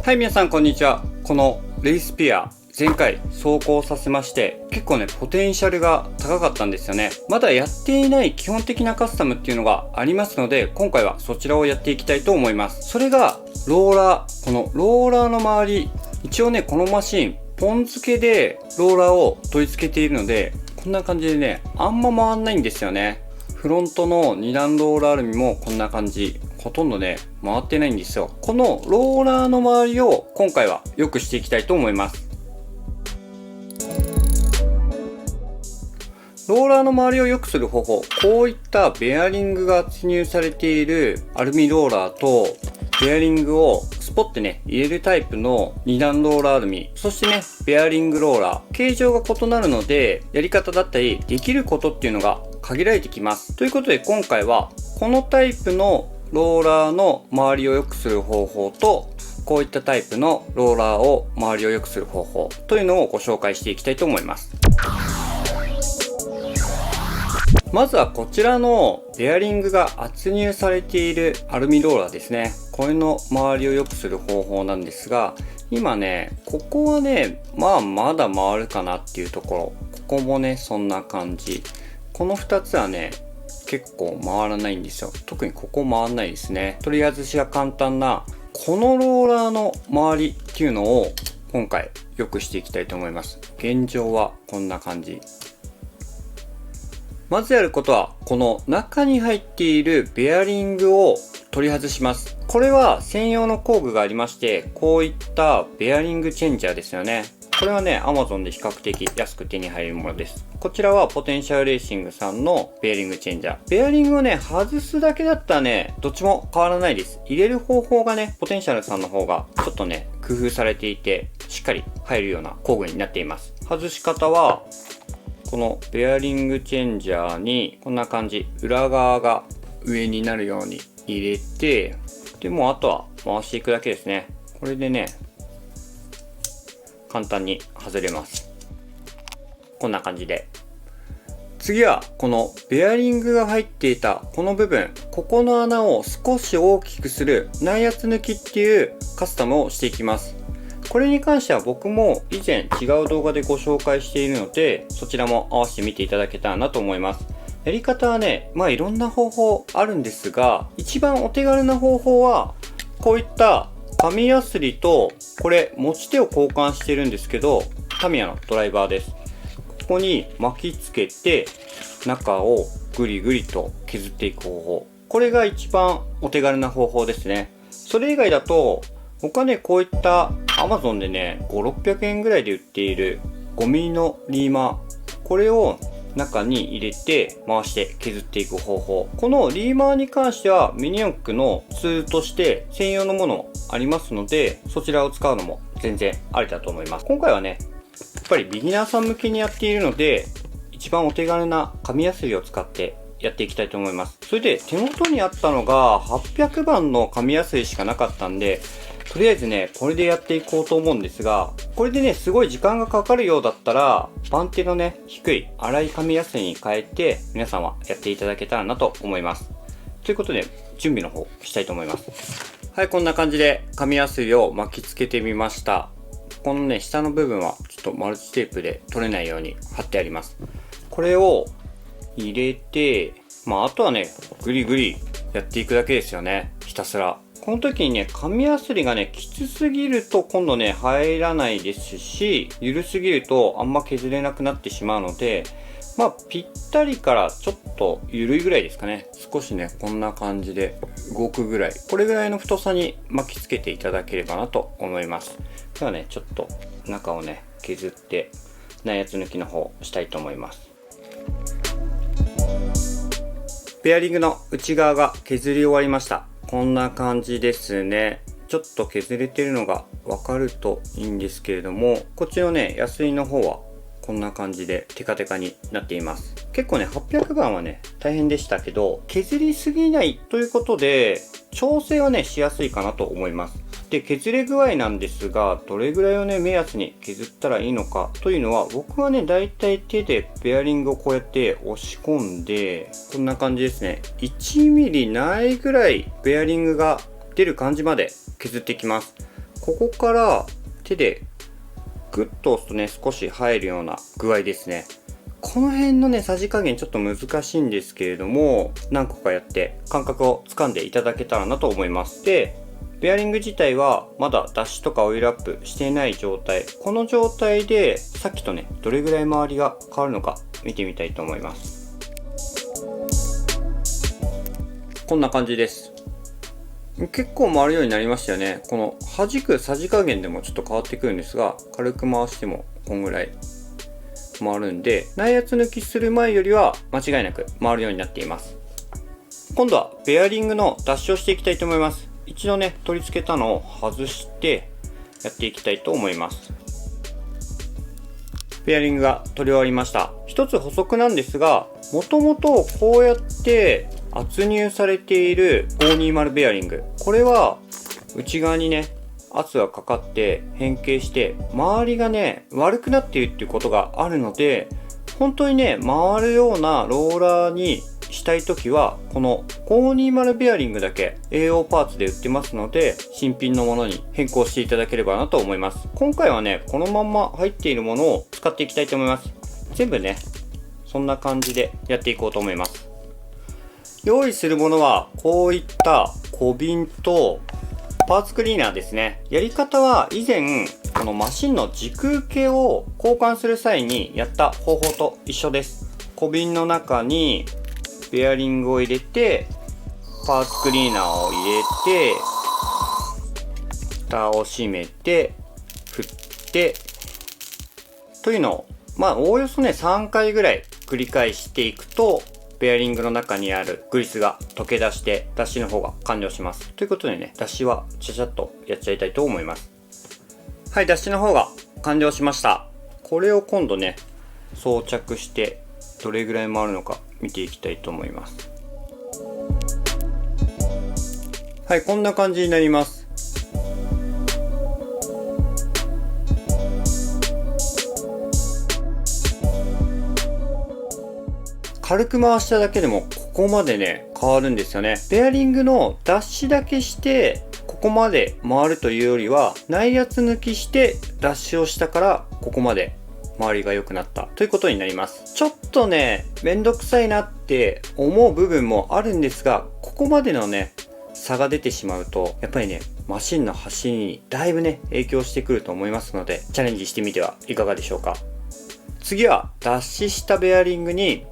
はい、皆さんこんにちは。このレイスピア前回走行させまして結構ねポテンシャルが高かったんですよね。まだやっていない基本的なカスタムっていうのがありますので、今回はそちらをやっていきたいと思います。それがローラー。このローラーの周り、一応ねこのマシンポン付けでローラーを取り付けているので、こんな感じでねあんま回んないんですよね。フロントの2段ローラーアルミもこんな感じ、ほとんどね回ってないんですよ。このローラーの周りを今回は良くしていきたいと思います。ローラーの周りを良くする方法、こういったベアリングが注入されているアルミローラーと、ベアリングをスポッてね入れるタイプの2段ローラーアルミ、そしてねベアリングローラー、形状が異なるのでやり方だったりできることっていうのが限られてきます。ということで今回はこのタイプのローラーの周りを良くする方法と、こういったタイプのローラーを周りを良くする方法というのをご紹介していきたいと思います。まずはこちらのベアリングが圧入されているアルミローラーですね。これの周りを良くする方法なんですが、今ねここはねまだ回るかなっていうところ、ここもねそんな感じ。この2つはね結構回らないんですよ。特にここ回らないですね。取り外しが簡単なこのローラーの周りっていうのを今回良くしていきたいと思います。現状はこんな感じ。まずやることはこの中に入っているベアリングを取り外します。これは専用の工具がありまして、こういったベアリングチェンジャーですよね。これはね Amazon で比較的安く手に入るものです。こちらはポテンシャルレーシングさんのベアリングチェンジャー。ベアリングをね外すだけだったらねどっちも変わらないです。入れる方法がねポテンシャルさんの方がちょっとね工夫されていて、しっかり入るような工具になっています。外し方はこのベアリングチェンジャーにこんな感じ、裏側が上になるように入れて、でもうあとは回していくだけですね。これでね簡単に外れます。こんな感じで。次はこのベアリングが入っていたこの部分、ここの穴を少し大きくする内圧抜きっていうカスタムをしていきます。これに関しては僕も以前違う動画でご紹介しているので、そちらも合わせて見ていただけたらなと思います。やり方はねいろんな方法あるんですが、一番お手軽な方法はこういった紙やすりと、これ持ち手を交換してるんですけど、タミヤのドライバーです。ここに巻きつけて中をぐりぐりと削っていく方法、これが一番お手軽な方法ですね。それ以外だと僕はねこういった Amazon でね500〜600円ぐらいで売っている 5mm のリーマー、これを中に入れて回して削っていく方法。このリーマーに関してはミニ四駆のツールとして専用のものありますので、そちらを使うのも全然ありだと思います。今回はねやっぱりビギナーさん向けにやっているので、一番お手軽な紙やすりを使ってやっていきたいと思います。それで手元にあったのが800番の紙やすりしかなかったんで、とりあえずねこれでやっていこうと思うんですが、これでねすごい時間がかかるようだったら番手のね低い粗い紙やすりに変えて皆さんはやっていただけたらなと思います。ということで準備の方したいと思います。はい、こんな感じで紙やすりを巻きつけてみました。このね下の部分はちょっとマルチテープで取れないように貼ってあります。これを入れて、あとはねグリグリやっていくだけですよね、ひたすら。この時にね紙やすりがねきつすぎると今度ね入らないですし、緩すぎるとあんま削れなくなってしまうので、ぴったりからちょっと緩いぐらいですかね。少しねこんな感じで動くぐらい、これぐらいの太さに巻きつけていただければなと思います。ではねちょっと中をね削って内圧抜きの方したいと思います。ベアリングの内側が削り終わりました。こんな感じですね。ちょっと削れてるのがわかるといいんですけれども、こっちのねヤスリの方はこんな感じでテカテカになっています。結構ね800番はね大変でしたけど、削りすぎないということで調整はねしやすいかなと思います。で削れ具合なんですが、どれぐらいをね目安に削ったらいいのかというのは、僕はねだいたい手でベアリングをこうやって押し込んでこんな感じですね、1ミリないぐらいベアリングが出る感じまで削っていきます。ここから手でグッと押すとね、少し入るような具合ですね。この辺のね、さじ加減ちょっと難しいんですけれども、何個かやって感覚をつかんでいただけたらなと思います。で、ベアリング自体はまだ脱脂とかオイルアップしていない状態。この状態でさっきとね、どれぐらい周りが変わるのか見てみたいと思います。こんな感じです。結構回るようになりましたよね。この弾くさじ加減でもちょっと変わってくるんですが、軽く回してもこんぐらい回るんで、内圧抜きする前よりは間違いなく回るようになっています。今度はベアリングの脱脂をしていきたいと思います。一度ね、取り付けたのを外してやっていきたいと思います。ベアリングが取り終わりました。一つ補足なんですが、もともとこうやって圧入されている520ベアリング、これは内側にね、圧がかかって変形して周りがね、悪くなっているっていうことがあるので、本当にね、回るようなローラーにしたいときは、この520ベアリングだけ AO パーツで売ってますので、新品のものに変更していただければなと思います。今回はね、このまんま入っているものを使っていきたいと思います。全部ね、そんな感じでやっていこうと思います。用意するものは、こういった小瓶とパーツクリーナーですね。やり方は以前、このマシンの時空系を交換する際にやった方法と一緒です。小瓶の中にベアリングを入れて、パーツクリーナーを入れて、蓋を閉めて、振って、というのを、おおよそね、3回ぐらい繰り返していくと、ベアリングの中にあるグリスが溶け出して脱脂の方が完了します。ということでね、脱脂はちゃちゃっとやっちゃいたいと思います。はい、脱脂の方が完了しました。これを今度ね、装着してどれぐらい回るのか見ていきたいと思います。はい、こんな感じになります。軽く回しただけでもここまでね、変わるんですよね。ベアリングの脱脂だけしてここまで回るというよりは、内圧抜きして脱脂をしたからここまで周りが良くなったということになります。ちょっとね、めんどくさいなって思う部分もあるんですが、ここまでのね、差が出てしまうと、やっぱりね、マシンの走りにだいぶね、影響してくると思いますので、チャレンジしてみてはいかがでしょうか。次は脱脂したベアリングに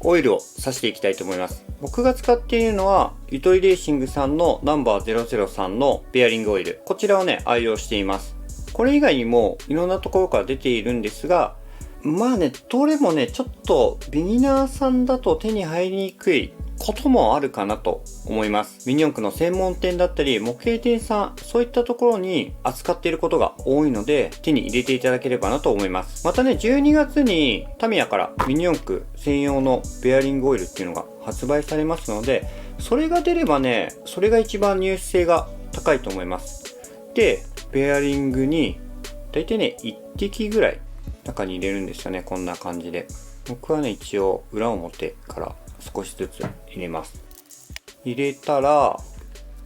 オイルをさしていきたいと思います。僕が使っているのは、ゆとりレーシングさんのナンバー003のベアリングオイル。こちらをね、愛用しています。これ以外にもいろんなところから出ているんですが、どれもね、ちょっとビギナーさんだと手に入りにくいこともあるかなと思います。ミニ四駆の専門店だったり、模型店さん、そういったところに扱っていることが多いので、手に入れていただければなと思います。またね、12月にタミヤからミニ四駆専用のベアリングオイルっていうのが発売されますので、それが出ればね、それが一番入手性が高いと思います。で、ベアリングに、だいたいね、1滴ぐらい中に入れるんですよね、こんな感じで。僕はね、一応裏表から少しずつ入れます。入れたら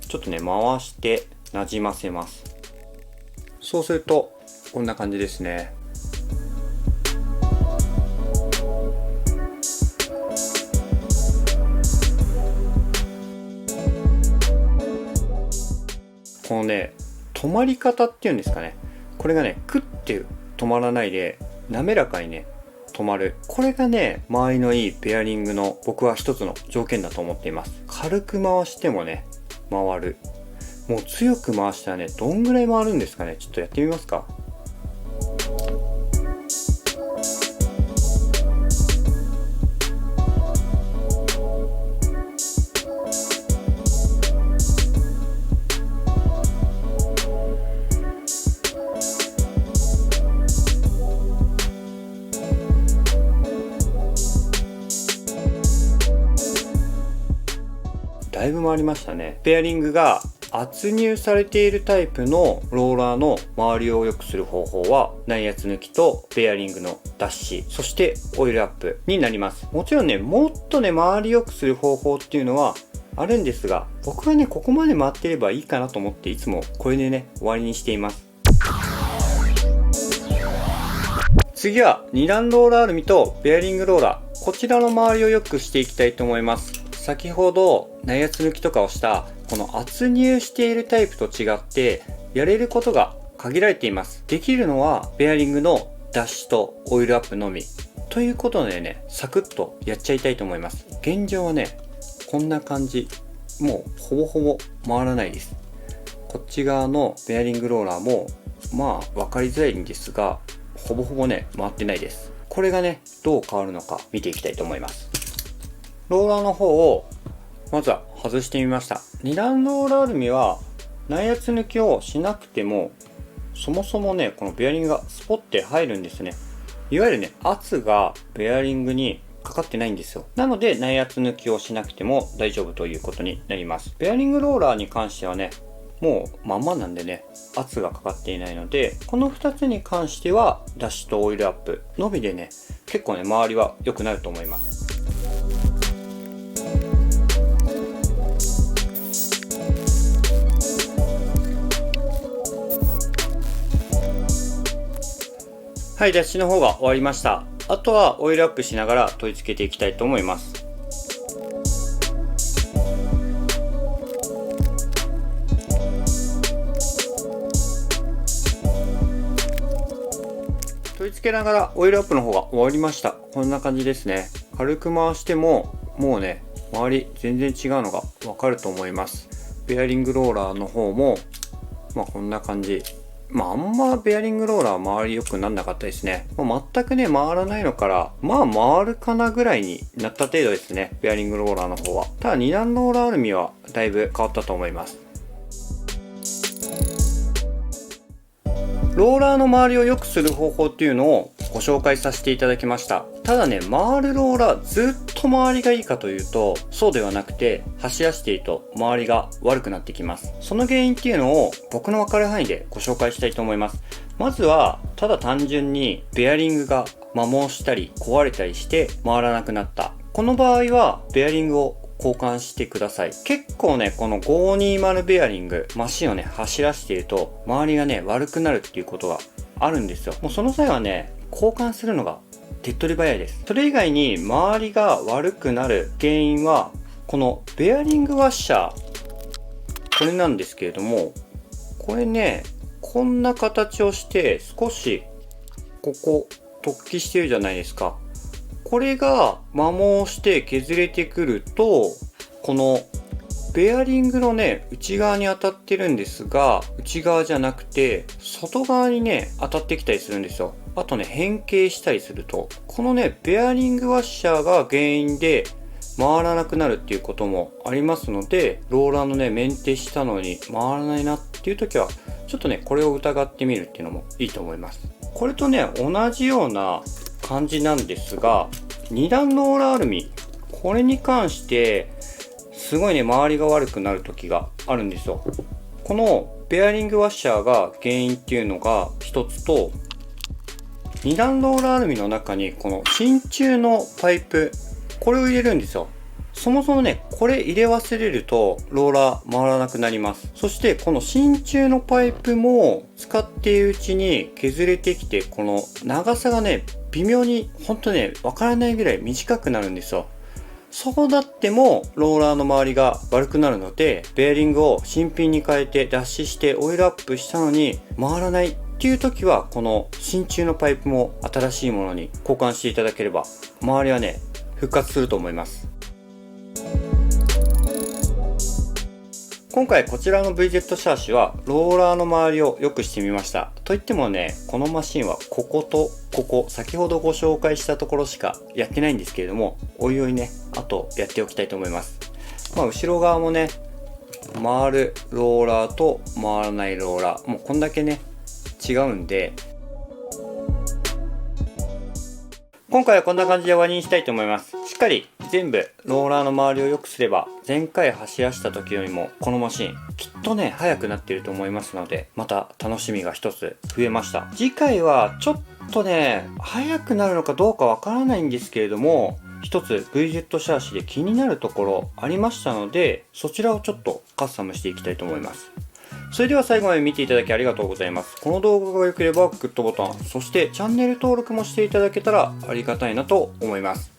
ちょっとね、回してなじませます。そうするとこんな感じですね。このね、止まり方っていうんですかね、これがね、クッて止まらないで滑らかにね止まる。これがね、回りのいいベアリングの僕は一つの条件だと思っています。軽く回してもね、回る。もう強く回したらね、どんぐらい回るんですかね。ちょっとやってみますか。だいぶ回りましたね。ベアリングが圧入されているタイプのローラーの周りを良くする方法は、内圧抜きとベアリングの脱脂、そしてオイルアップになります。もちろんね、もっとね、周り良くする方法っていうのはあるんですが、僕はねここまで回ってればいいかなと思っていつもこれでね終わりにしています。次は2段ローラーアルミとベアリングローラー、こちらの周りを良くしていきたいと思います。先ほど内圧抜きとかをしたこの圧入しているタイプと違ってやれることが限られています。できるのはベアリングのダッシュとオイルアップのみということでね、サクッとやっちゃいたいと思います。現状はねこんな感じ、もうほぼほぼ回らないです。こっち側のベアリングローラーもまあ分かりづらいんですが、ほぼほぼね回ってないです。これがねどう変わるのか見ていきたいと思います。ローラーの方をまずは外してみました。2段ローラーアルミは内圧抜きをしなくてもそもそもねこのベアリングがスポッて入るんですね。いわゆるね圧がベアリングにかかってないんですよ。なので内圧抜きをしなくても大丈夫ということになります。ベアリングローラーに関してはねもうまんまなんでね圧がかかっていないので、この2つに関してはダッシュとオイルアップのみでね結構ね周りは良くなると思います。はい、ダッシュの方が終わりました。あとはオイルアップしながら取り付けていきたいと思います。取り付けながらオイルアップの方が終わりました。こんな感じですね。軽く回してももうね周り全然違うのがわかると思います。ベアリングローラーの方もまあこんな感じ。あんまベアリングローラー周り良くなんなかったですね。全くね回らないのから回るかなぐらいになった程度ですね、ベアリングローラーの方は。ただ2段ローラーアルミはだいぶ変わったと思います。ローラーの周りを良くする方法っていうのをご紹介させていただきました。ただね回るローラーずっと周りがいいかというとそうではなくて、走らせていると周りが悪くなってきます。その原因っていうのを僕の分かる範囲でご紹介したいと思います。まずはただ単純にベアリングが摩耗したり壊れたりして回らなくなった、この場合はベアリングを交換してください。結構ねこの520ベアリングマシンをね走らせていると周りがね悪くなるっていうことがあるんですよ。もうその際はね交換するのが手っ取り早いです。それ以外に周りが悪くなる原因はこのベアリングワッシャー、これなんですけれども、これねこんな形をして少しここ突起してるじゃないですか。これが摩耗して削れてくるとこのベアリングのね内側に当たってるんですが、内側じゃなくて外側にね当たってきたりするんですよ。あとね変形したりするとこのねベアリングワッシャーが原因で回らなくなるっていうこともありますので、ローラーのねメンテしたのに回らないなっていう時はちょっとねこれを疑ってみるっていうのもいいと思います。これとね同じような感じなんですが、2段ローラーアルミ、これに関してすごいね周りが悪くなる時があるんですよ。このベアリングワッシャーが原因っていうのが一つと、2段ローラーアルミの中にこの真鍮のパイプ、これを入れるんですよ。そもそもねこれ入れ忘れるとローラー回らなくなります。そしてこの真鍮のパイプも使っているうちに削れてきて、この長さがね微妙にほんとねわからないぐらい短くなるんですよ。そうなってもローラーの周りが悪くなるので、ベアリングを新品に変えて脱脂してオイルアップしたのに回らないっていう時は、この真鍮のパイプも新しいものに交換していただければ周りはね復活すると思います。今回こちらの VZ シャーシはローラーの周りを良くしてみました。といってもねこのマシンはこことここ先ほどご紹介したところしかやってないんですけれども、おいおいねあとやっておきたいと思います。後ろ側もね回るローラーと回らないローラー、もうこんだけね違うんで、今回はこんな感じで終わりにしたいと思います。しっかり全部ローラーの周りを良くすれば前回走らせた時よりもこのマシンきっとね速くなっていると思いますので、また楽しみが一つ増えました。次回はちょっとね速くなるのかどうかわからないんですけれども、引一つ VJet シャーシで気になるところありましたので、そちらをちょっとカスタムしていきたいと思います。それでは最後まで見ていただきありがとうございます。この動画が良ければグッドボタン、そしてチャンネル登録もしていただけたらありがたいなと思います。